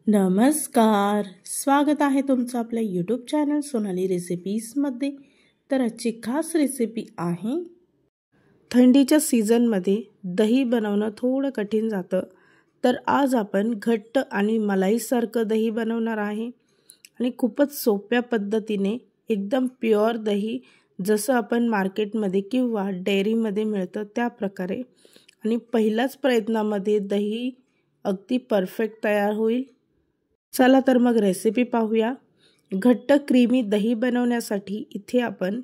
नमस्कार, स्वागत आहे तुमचं आपल्या यूट्यूब चॅनल सोनाली रेसिपीजमध्ये। तर आजची खास रेसिपी आहे, थंडीच्या सीझनमध्ये दही बनवणं थोडं कठीण जातं, तर आज आपण घट्ट आणि मलाईसारखं दही बनवणार आहे आणि खूपच सोप्या पद्धतीने एकदम प्युअर दही, जसं आपण मार्केटमध्ये किंवा डेअरीमध्ये मिळतं त्या प्रकारे। आणि पहिल्याच प्रयत्नामध्ये दही अगदी परफेक्ट तयार होईल। चला तर मग रेसिपी पाहूया। घट्ट क्रीमी दही बनवण्यासाठी इथे आपण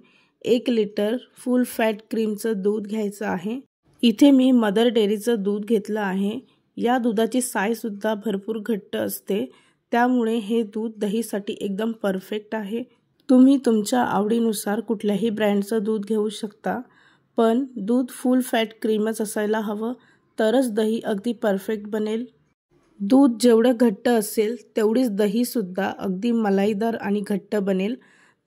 1 लिटर फुल फॅट क्रीमचं दूध घ्यायचं आहे। इथे मी मदर डेअरीचं दूध घेतलं आहे। या दुधाची साय सुद्धा भरपूर घट्ट असते, त्यामुळे हे दूध दहीसाठी एकदम परफेक्ट आहे। तुम्ही तुमच्या आवडीनुसार कुठल्याही ब्रँडचं दूध घेऊ शकता, पण दूध फुल फॅट क्रीमच असायला हवं, तरच दही अगदी परफेक्ट बनेल। दूध जेवढं घट्ट असेल तेवढीच दही सुद्धा अगदी मलाईदार आणि घट्ट बनेल।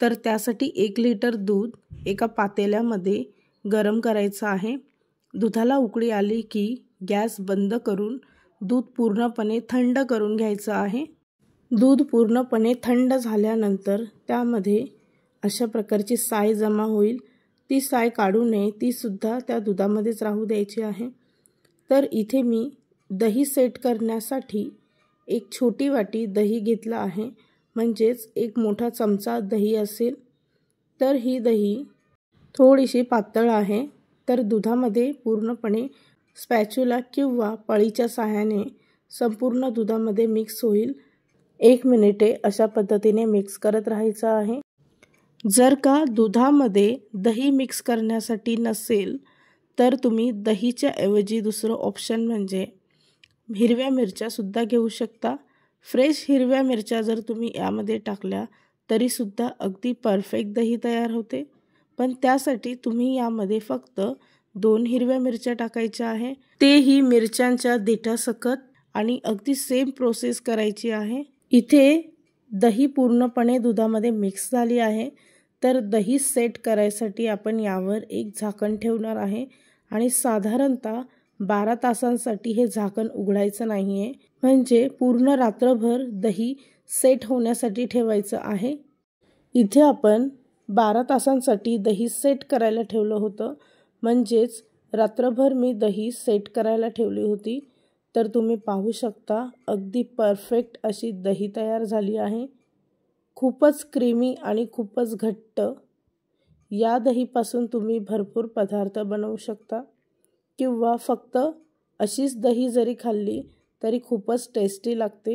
तर त्यासाठी 1 लिटर दूध एका पातेल्यामध्ये गरम करायचं आहे। दुधाला उकळी आली की गॅस बंद करून दूध पूर्णपणे थंड करून घ्यायचं आहे। दूध पूर्णपणे थंड झाल्यानंतर त्यामध्ये अशा प्रकारची साय जमा होईल। ती साय काढू नये, ती सुद्धा त्या दुधामध्येच राहू द्यायची आहे। तर इथे मी दही सेट करण्यासाठी एक छोटी वाटी दही घेतला आहे, म्हणजेच एक मोठा चमचा दही असेल। तर ही दही थोडीशी पातळ आहे, तर दुधामध्ये पूर्णपणे स्पॅच्युला किंवा पळीच्या सहाय्याने संपूर्ण दुधामध्ये मिक्स होईल। 1 मिनिटे अशा पद्धतीने मिक्स करत राहायचं आहे। जर का दुधामध्ये दही मिक्स करण्यासाठी नसेल, तर तुम्ही दहीच्या ऐवजी दुसरं ऑप्शन म्हणजे हिरव्या मिरच्या सुद्धा घेऊ शकता। फ्रेश हिरव्या मिरच्या जर तुम्ही यामध्ये टाकल्या तरी सुद्धा अगदी परफेक्ट दही तयार होते, पण त्यासाठी तुम्ही यामध्ये फक्त 2 हिरव्या मिरच्या टाकायच्या आहे, तेही मिरच्यांच्या देठासकट, आणि अगदी सेम प्रोसेस करायची आहे। इथे दही पूर्णपणे दुधामध्ये मिक्स झाली आहे, तर दही सेट करायसाठी आपण यावर एक झाकण ठेवणार आहे आणि साधारणतः 12 तासांसाठी हे झाकण उघडायचं नाही आहे, म्हणजे पूर्ण रात्रभर दही सेट होण्यासाठी ठेवायचं आहे। इथे आपण 12 तासांसाठी दही सेट करायला ठेवलं होतं, म्हणजेच रात्रभर मी दही सेट करायला ठेवली होती। तर तुम्ही पाहू शकता अगदी परफेक्ट अशी दही तयार झाली आहे। खूपच क्रीमी आणि खूपच घट्ट। या दहीपासून तुम्ही भरपूर पदार्थ बनवू शकता, किंवा फक्त अशीच दही जरी खाल्ली तरी खूपच टेस्टी लागते।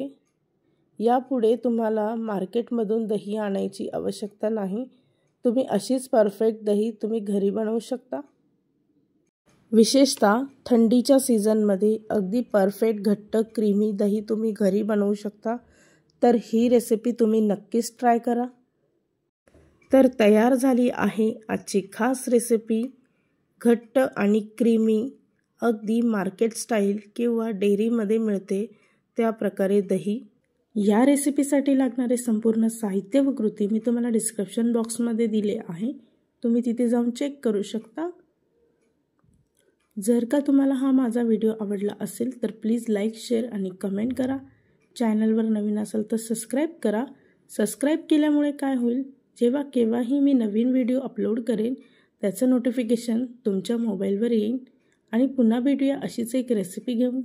यापुढे तुम्हाला मार्केटमधून दही आणायची आवश्यकता नाही, तुम्ही अशीच परफेक्ट दही तुम्ही घरी बनवू शकता। विशेषतः थंडीच्या सीझनमध्ये अगदी परफेक्ट घट्ट क्रीमी दही तुम्ही घरी बनवू शकता। तर ही रेसिपी तुम्ही नक्कीच ट्राय करा। तर तयार झाली आहे आजची खास रेसिपी, घट्ट आणि क्रीमी, अगदी मार्केट स्टाईल किंवा डेअरीमध्ये मिळते त्या प्रकारे दही। या रेसिपीसाठी लागणारे संपूर्ण साहित्य व कृती मी तुम्हाला डिस्क्रिप्शन बॉक्समध्ये दिले आहे, तुम्ही तिथे जाऊन चेक करू शकता। जर का तुम्हाला हा माझा व्हिडिओ आवडला असेल तर प्लीज लाईक, शेअर आणि कमेंट करा। चॅनलवर नवीन असाल तर सबस्क्राईब करा। सबस्क्राईब केल्यामुळे काय होईल, जेव्हा केव्हाही मी नवीन व्हिडिओ अपलोड करेन त्याचं नोटिफिकेशन तुमच्या मोबाईलवर येईल। आणि पुन्हा भेटूया अशीच एक रेसिपी घेऊन।